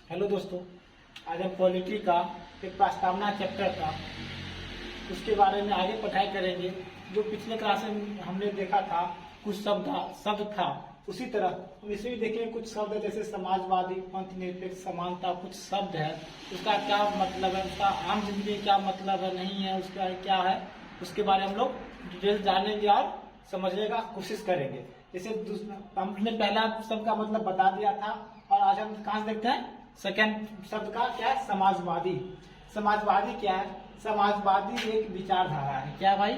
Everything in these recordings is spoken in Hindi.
हेलो दोस्तों, आज हम पॉलिटी का एक प्रस्तावना चैप्टर था उसके बारे में आगे पढ़ाई करेंगे। जो पिछले क्लास में हमने देखा था कुछ शब्द था, उसी तरह हम इसमें भी देखेंगे कुछ शब्द जैसे समाजवादी, पंथ निरपेक्ष, समानता, कुछ शब्द है, उसका क्या मतलब है, उसका आम जिंदगी में क्या मतलब है, नहीं है, उसका क्या है, उसके बारे में हम लोग डिटेल्स जानेंगे और समझने का कोशिश करेंगे। जैसे हमने पहला शब्द का मतलब बता दिया था और आज हम कहाँ से देखते हैं सेकेंड शब्द का क्या है, समाजवादी। समाजवादी क्या है? समाजवादी एक विचारधारा है। क्या भाई?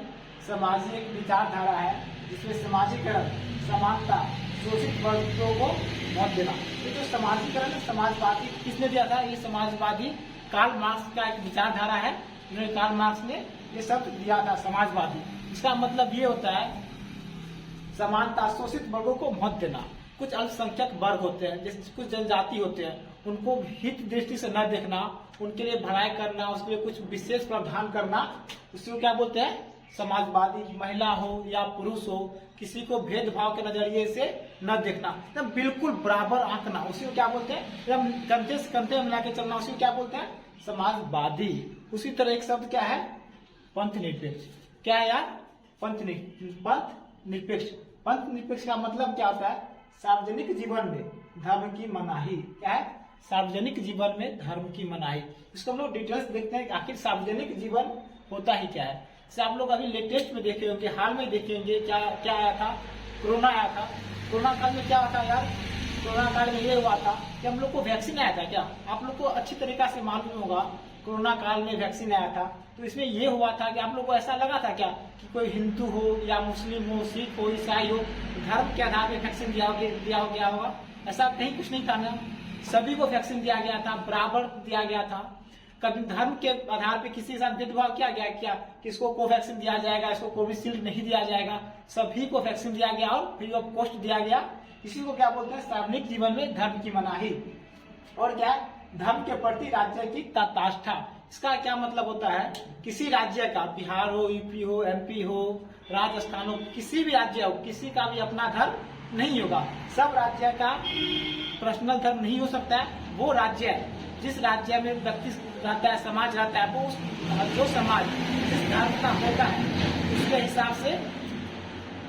समाज एक विचारधारा है जिसमें समाजीकरण, समानता, शोषित वर्गों को मत देना। ये जो समाजीकरण है, समाजवादी किसने दिया था? ये समाजवादी कार्ल मार्क्स का एक विचारधारा है। कार्ल मार्क्स ने ये शब्द दिया था समाजवादी। इसका मतलब ये होता है समानता, शोषित वर्गों को मत देना। कुछ अल्पसंख्यक वर्ग होते हैं, जैसे कुछ जनजाति होते हैं, उनको हित दृष्टि से न देखना, उनके लिए भलाई करना, उसके लिए कुछ विशेष प्रावधान करना, उसी को क्या बोलते हैं? समाजवादी। महिला हो या पुरुष हो, किसी को भेदभाव के नजरिए से न देखना, एकदम बिल्कुल बराबर आंकना, उसी को क्या बोलते हैं? एकदम कंधे से कंधे मिला के चलना, उसी को क्या बोलते हैं? समाजवादी। उसी तरह एक शब्द क्या है? पंथ निरपेक्ष। क्या है यार? पंथ निरपेक्ष। पंथ निरपेक्ष का मतलब क्या होता है? सार्वजनिक जीवन में धर्म की मनाही। क्या है? सार्वजनिक जीवन में धर्म की मनाही। इसको हम लोग डिटेल्स देखते हैं कि आखिर सार्वजनिक जीवन होता ही क्या है। जैसे आप लोग अभी लेटेस्ट में देखे होंगे, हाल में देखेंगे, क्या क्या आया था? कोरोना आया था। कोरोना काल में क्या था यार? कोरोना काल में ये हुआ था कि हम लोग को वैक्सीन आया था। क्या आप लोग को अच्छी तरीका से मालूम होगा, कोरोना काल में वैक्सीन आया था, तो इसमें ये हुआ था कि आप लोग को ऐसा लगा था क्या कि कोई हिंदू हो या मुस्लिम हो, सिख हो, ईसाई हो, धर्म के आधार पर वैक्सीन दिया गया होगा? ऐसा कहीं कुछ नहीं था ना। सभी को वैक्सीन दिया गया था, बराबर दिया गया था। कभी धर्म के आधार पर किसी के साथ भेदभाव किया गया क्या? किसको कोवैक्सीन दिया जाएगा, इसको कोविशील्ड नहीं दिया जाएगा? सभी को वैक्सीन दिया गया और फ्री ऑफ कॉस्ट दिया गया। इसी को क्या बोलते हैं? सार्वजनिक जीवन में धर्म की मनाही। और क्या है? धर्म के प्रति राज्य की तथाष्ठा। इसका क्या मतलब होता है? किसी राज्य का, बिहार हो, यूपी हो, एमपी हो, राजस्थान हो, किसी भी राज्य हो, किसी का भी अपना धर्म नहीं होगा। सब राज्य का पर्सनल धर्म नहीं हो सकता है। वो राज्य जिस राज्य में व्यक्ति रहता है, समाज रहता है, वो जो समाज जिस धर्म का होता है उसके हिसाब से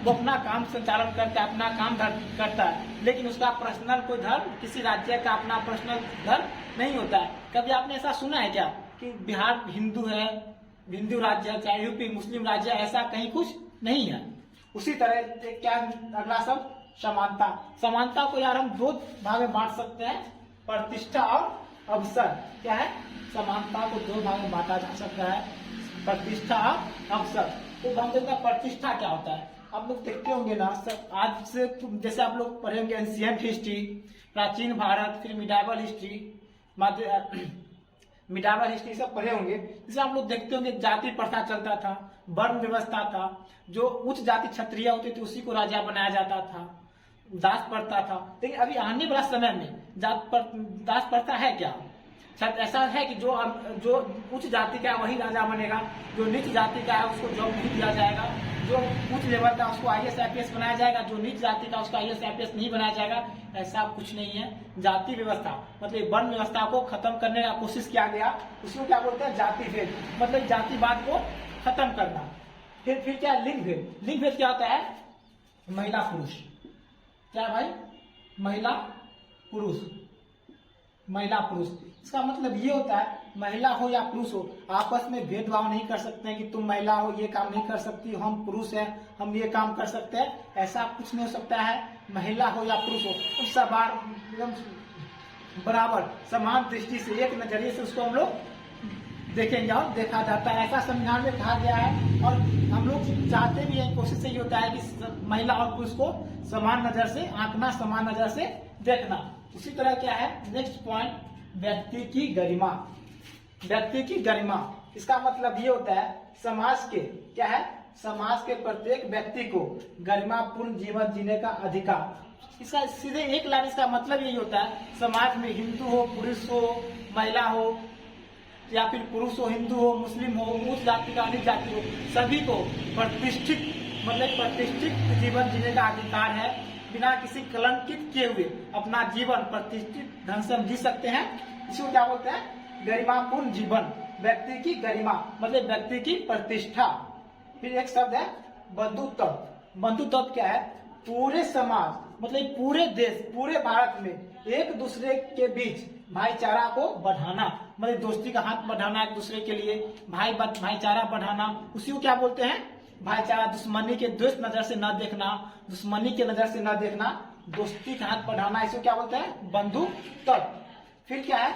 वो अपना काम संचालन करता है, अपना काम करता है। लेकिन उसका पर्सनल कोई धर्म, किसी राज्य का अपना पर्सनल धर्म नहीं होता है। कभी आपने ऐसा सुना है क्या कि बिहार हिंदू है, हिंदू राज्य है, चाहे यूपी मुस्लिम राज्य है? ऐसा कहीं कुछ नहीं है। उसी तरह क्या अगला शब्द? समानता। समानता को यार हम दो भाग में बांट सकते हैं, प्रतिष्ठा और अवसर। क्या है? समानता को दो भाग में बांटा जा सकता है, प्रतिष्ठा और अवसर। तो हम देखते हैं प्रतिष्ठा क्या होता है। आप लोग देखते होंगे ना, आज से जैसे आप लोग पढ़ेंगे एंशिएंट हिस्ट्री, प्राचीन भारत, फिर मिडाइवल हिस्ट्री, मिडाइवल हिस्ट्री सब पढ़े होंगे। जिसमें आप लोग देखते होंगे जाति प्रथा चलता था, वर्ण व्यवस्था था। जो उच्च जाति क्षत्रिय होती थी उसी को राजा बनाया जाता था, दास प्रथा था। लेकिन अभी आने वाला समय में दास प्रथा है क्या? शायद ऐसा है कि जो उच्च जाति का है वही राजा बनेगा, जो नीच जाति का है उसको जॉब नहीं दिया जाएगा, जो उच्च लेवल का उसको आईएएस आईपीएस बनाया जाएगा, जो नीच जाति का उसको आईएएस आईपीएस नहीं बनाया जाएगा। ऐसा कुछ नहीं है। जाति व्यवस्था मतलब वर्ण व्यवस्था को खत्म करने का कोशिश किया गया, उसको क्या बोलते हैं? जाति भेद, मतलब जातिवाद को खत्म करना। फिर क्या? लिंग भेद। लिंग भेद क्या होता है? महिला पुरुष। क्या भाई? महिला पुरुष। महिला पुरुष, इसका मतलब ये होता है महिला हो या पुरुष हो, आपस में भेदभाव नहीं कर सकते हैं कि तुम महिला हो ये काम नहीं कर सकती, हम पुरुष हैं हम ये काम कर सकते हैं। ऐसा कुछ नहीं हो सकता है। महिला हो या पुरुष हो, तो सब एकदम बराबर समान दृष्टि से, एक नजरिए से उसको हम लोग देखेंगे और देखा जाता है। ऐसा संविधान में कहा गया है और हम लोग चाहते भी हैं, कोशिश ये होता है कि महिला और पुरुष को समान नजर से आंकना, समान नजर से देखना। उसी तरह क्या है नेक्स्ट पॉइंट? व्यक्ति की गरिमा। व्यक्ति की गरिमा, इसका मतलब ये होता है समाज के, क्या है? समाज के प्रत्येक व्यक्ति को गरिमापूर्ण जीवन जीने का अधिकार। इसका सीधे एक लाइन इसका मतलब यही होता है समाज में हिंदू हो, पुरुष हो, महिला हो या फिर पुरुष हो, हिंदू हो, मुस्लिम हो, उच्च जाति का, नीच जाति हो, सभी को प्रतिष्ठित जीवन जीने का अधिकार है। बिना किसी कलंकित किए हुए अपना जीवन प्रतिष्ठित ढंग से हम जी सकते हैं। इसको क्या बोलते हैं? गरिमापूर्ण जीवन, व्यक्ति की गरिमा मतलब व्यक्ति की प्रतिष्ठा। फिर एक शब्द है बंधुत्व। बंधुत्व क्या है? पूरे समाज मतलब पूरे देश, पूरे भारत में एक दूसरे के बीच भाईचारा को बढ़ाना, मतलब दोस्ती का हाथ बढ़ाना एक दूसरे के लिए, भाईचारा बढ़ाना, उसी को क्या बोलते हैं? भाईचारा। दुश्मनी के द्वेष नजर से न देखना, दुश्मनी के नजर से न देखना, दोस्ती का हाथ बढ़ाना, इसको क्या बोलते हैं? बंधुत्व। फिर क्या है?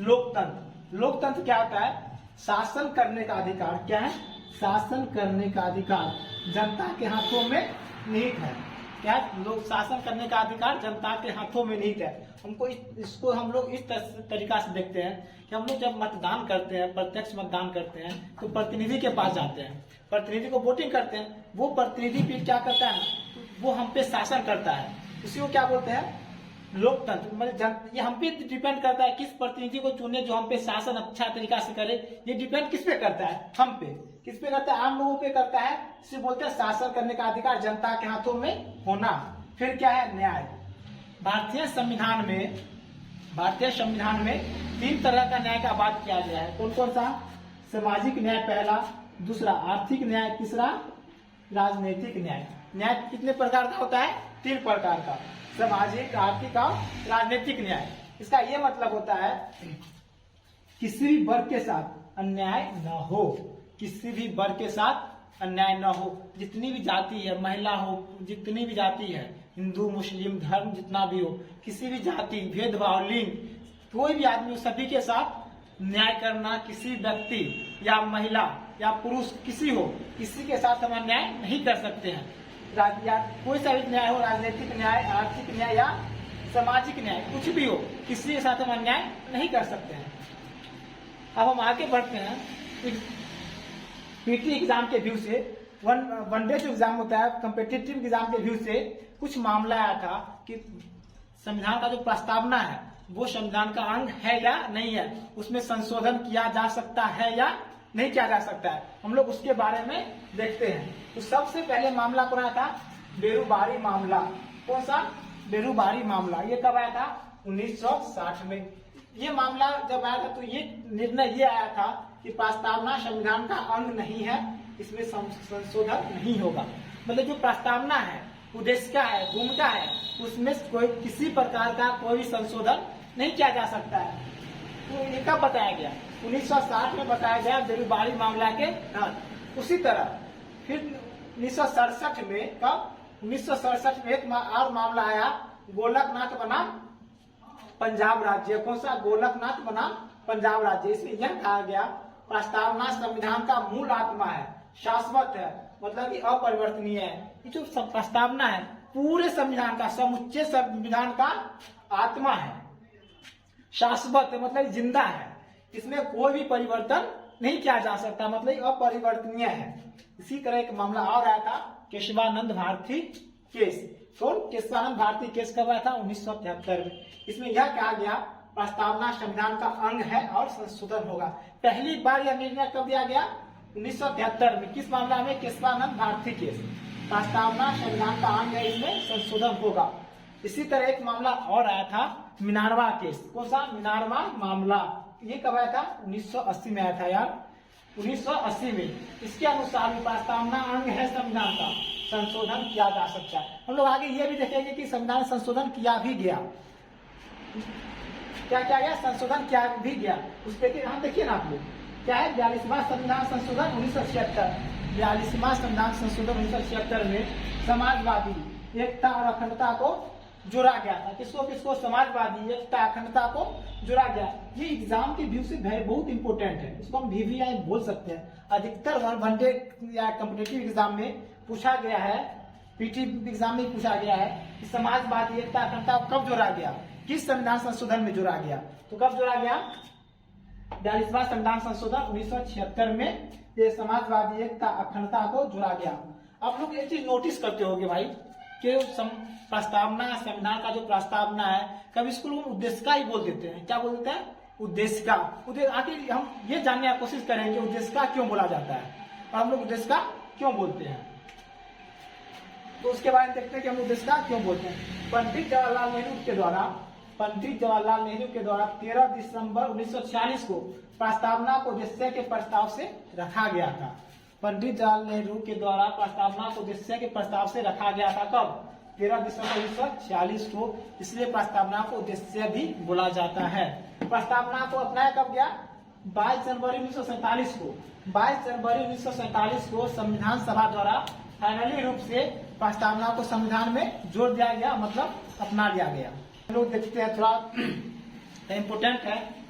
लोकतंत्र। लोकतंत्र क्या होता है? शासन करने का अधिकार। क्या है? शासन करने का अधिकार जनता के हाथों में निहित है। क्या? लोग शासन करने का अधिकार जनता के हाथों में निहित है। हमको इसको हम लोग इस तरीका से देखते हैं कि हम लोग जब मतदान करते हैं, प्रत्यक्ष मतदान करते हैं, तो प्रतिनिधि के पास जाते हैं, प्रतिनिधि को वोटिंग करते हैं, वो प्रतिनिधि फिर क्या करता है? वो हम पे शासन करता है। इसी को क्या बोलते हैं? लोकतंत्र। मतलब ये हम पे डिपेंड करता है किस प्रतिनिधि को चुने जो हम पे शासन अच्छा तरीका से करे। ये डिपेंड किस पे करता है? हम पे। किस पे करता है? आम लोगों पे करता है। इसे बोलते हैं शासन करने का अधिकार जनता के हाथों में होना। फिर क्या है? न्याय। भारतीय संविधान में 3 तरह का न्याय का बात किया गया है। कौन कौन सा? सामाजिक न्याय पहला, दूसरा आर्थिक न्याय, तीसरा राजनीतिक न्याय। न्याय कितने प्रकार का होता है? 3 प्रकार का, सामाजिक, आर्थिक और राजनीतिक न्याय। इसका ये मतलब होता है किसी भी वर्ग के साथ अन्याय न हो, किसी भी वर्ग के साथ अन्याय न हो। जितनी भी जाति है, महिला हो, जितनी भी जाति है, हिंदू मुस्लिम धर्म जितना भी हो, किसी भी जाति, भेदभाव, लिंग, कोई भी आदमी सभी के साथ न्याय करना, किसी व्यक्ति या महिला या पुरुष किसी हो, किसी के साथ हम अन्याय नहीं कर सकते हैं। या कोई सा भी न्याय हो, राजनीतिक न्याय, आर्थिक न्याय या सामाजिक न्याय, कुछ भी हो, किसी के साथ हम अन्याय नहीं कर सकते हैं। अब हम आगे बढ़ते हैं। पीटी एग्जाम के व्यू से, वनडे जो एग्जाम होता है, कम्पिटिटिव एग्जाम के व्यू से कुछ मामला आया था कि संविधान का जो प्रस्तावना है वो संविधान का अंग है या नहीं है, उसमें संशोधन किया जा सकता है या नहीं किया जा सकता है। हम लोग उसके बारे में देखते हैं। तो सबसे पहले मामला कौन आया था? बेरुबारी मामला। कौन सा? बेरुबारी मामला। ये कब आया था? 1960 में। ये मामला जब आया था तो ये निर्णय ये आया था कि प्रस्तावना संविधान का अंग नहीं है, इसमें संशोधन नहीं होगा। मतलब जो प्रस्तावना है, उद्देश्य का है, भूमिका है, उसमें कोई किसी प्रकार का कोई भी संशोधन नहीं किया जा सकता है। तो ये कब बताया गया? 1960 में बताया गया, बेरुबारी मामला के तहत। उसी तरह फिर 1967 में, कब? 1967 में एक और मामला आया, गोलकनाथ बनाम पंजाब राज्य। कौन सा? गोलकनाथ बनाम पंजाब राज्य। इसमें यह कहा गया प्रस्तावना संविधान का मूल आत्मा है, शाश्वत है, मतलब कि अपरिवर्तनीय है। ये जो प्रस्तावना है पूरे संविधान का, समुच्चय संविधान का आत्मा है, शाश्वत है, मतलब जिंदा है, इसमें कोई भी परिवर्तन नहीं किया जा सकता, मतलब अपरिवर्तनीय है। इसी तरह एक मामला और आया था, केशवानंद भारती केस। कौन? केशवानंद भारती केस कब आया था? 1973 में। इसमें यह कहा गया प्रस्तावना संविधान का अंग है और संशोधन होगा। पहली बार यह निर्णय कब दिया गया? 1973 में। किस मामला में? केशवानंद भारती केस। प्रस्तावना संविधान का अंग है, इसमें संशोधन होगा। इसी तरह एक मामला और आया था, मिनार्वा केस। कौन सा? मिनार्वा मामला। ये कब आया था? 1980 में आया था यार, 1980 में। इसके अनुसार प्रस्तावना अंग है संविधान का, संशोधन किया जा सकता है। हम लोग आगे ये भी देखेंगे कि संविधान संशोधन किया भी गया। क्या किया गया? संशोधन किया भी गया। उस पर यहाँ देखिए ना आप लोग, क्या है? 42वां संविधान संशोधन 1976। 42वां संविधान संशोधन 1976 में समाजवादी एकता और अखंडता को जोड़ा गया था। किसको किसको? समाजवादी एकता अखंडता को जोड़ा गया। ये एग्जाम के व्यू से बहुत इंपोर्टेंट है, इसको हम VVI बोल सकते हैं। अधिकतर वनडे या कॉम्पिटिटिव एग्जाम में पूछा गया है, पीटी एग्जाम में पूछा गया है कि समाजवादी एकता अखंडता को कब जोड़ा गया, किस संविधान संशोधन में जोड़ा गया। तो कब जोड़ा गया? 42वां संविधान संशोधन 1976 में ये समाजवादी एकता अखंडता को जोड़ा गया। आप लोग एक चीज नोटिस करते होंगे भाई कि प्रस्तावना, संविधान का जो प्रस्तावना है, कभी स्कूल में उद्देश्य का ही बोल देते हैं। क्या बोल देते हैं? उद्देश्य का। आखिर हम ये जानने की कोशिश करेंगे उद्देश्य का क्यों बोला जाता है और हम लोग उद्देश्य का क्यों बोलते हैं। तो उसके बारे में देखते हैं कि हम उद्देश्यता क्यों बोलते हैं। पंडित जवाहरलाल नेहरू के द्वारा 13 दिसंबर 1946 को प्रस्तावना को उद्देश्य के प्रस्ताव से रखा गया था। पंडित जवाहरलाल नेहरू के द्वारा प्रस्तावना को उद्देश्य के प्रस्ताव से रखा गया था। कब? 13 दिसंबर 1946 को। इसलिए प्रस्तावना को उद्देश्य भी बोला जाता है। प्रस्तावना को अपनाया कब गया? 22 जनवरी 1947 को। 22 जनवरी 1947 को संविधान सभा द्वारा फाइनली रूप से प्रस्तावना को संविधान में जोड़ दिया गया, मतलब अपना लिया गया। हम लोग देखते हैं, थोड़ा इम्पोर्टेंट है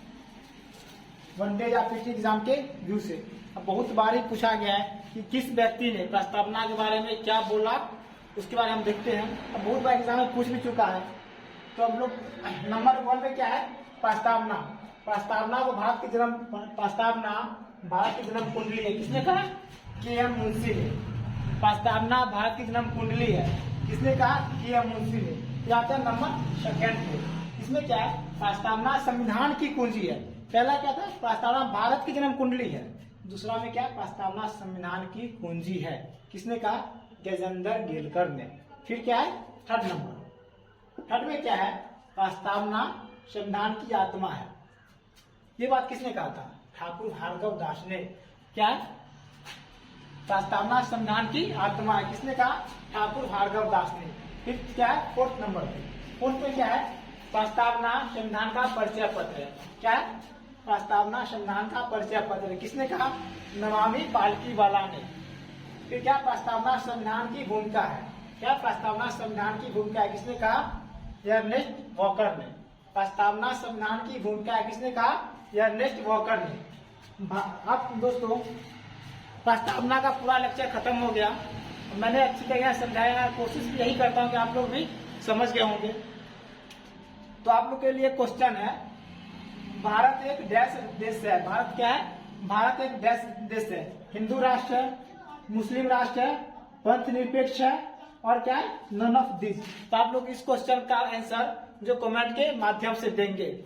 वनडेज या पीटी एग्जाम के व्यू से। अब बहुत बार ही पूछा गया है कि किस व्यक्ति ने प्रस्तावना के बारे में क्या बोला, उसके बारे में हम देखते हैं। अब बहुत बार एग्जाम में पूछ भी चुका है। तो हम लोग नंबर 1 में क्या है? प्रस्तावना। प्रस्तावना को भारत की जन्म कुंडली है। किसने कहा? के.एम. मुंशी ने। प्रस्तावना भारत की जन्म कुंडली है। किसने कहा? के.एम. मुंशी ने। आते हैं नंबर 2 पे। इसमें क्या है? प्रस्तावना संविधान की कुंजी है। पहला क्या था? प्रस्तावना भारत की जन्म कुंडली है। दूसरा में क्या? प्रस्तावना संविधान की कुंजी है। किसने कहा? गजेंद्र गेलकर ने। फिर क्या है? 3rd number. 3rd में क्या है? प्रस्तावना संविधान की आत्मा है। ये बात किसने कहा था? ठाकुर भार्गव दास ने। क्या है? प्रस्तावना संविधान की आत्मा है। किसने कहा? ठाकुर भार्गव दास ने। फिर क्या है? 4th नंबर पे। 4th पे क्या है? प्रस्तावना संविधान का परिचय पत्र है। क्या है? प्रस्तावना संविधान का परिचय पत्र है। किसने कहा? नमामि पालकीवाला ने। फिर क्या? प्रस्तावना संविधान की भूमिका है। क्या? प्रस्तावना संविधान की भूमिका है। किसने कहा? अर्नेस्ट वॉकर ने। प्रस्तावना संविधान की भूमिका है। किसने कहा? अर्नेस्ट वॉकर ने। अब दोस्तों प्रस्तावना का पूरा लेक्चर खत्म हो गया। मैंने अच्छी तरह समझाया, कोशिश यही करता हूँ कि आप लोग भी समझ गए होंगे। तो आप लोग के लिए क्वेश्चन है, भारत एक डैश देश है। भारत क्या है? भारत एक डैश देश है। हिंदू राष्ट्र है, मुस्लिम राष्ट्र है, पंथ निरपेक्ष है, और क्या है? None of this. तो आप लोग इस क्वेश्चन का आंसर जो कमेंट के माध्यम से देंगे।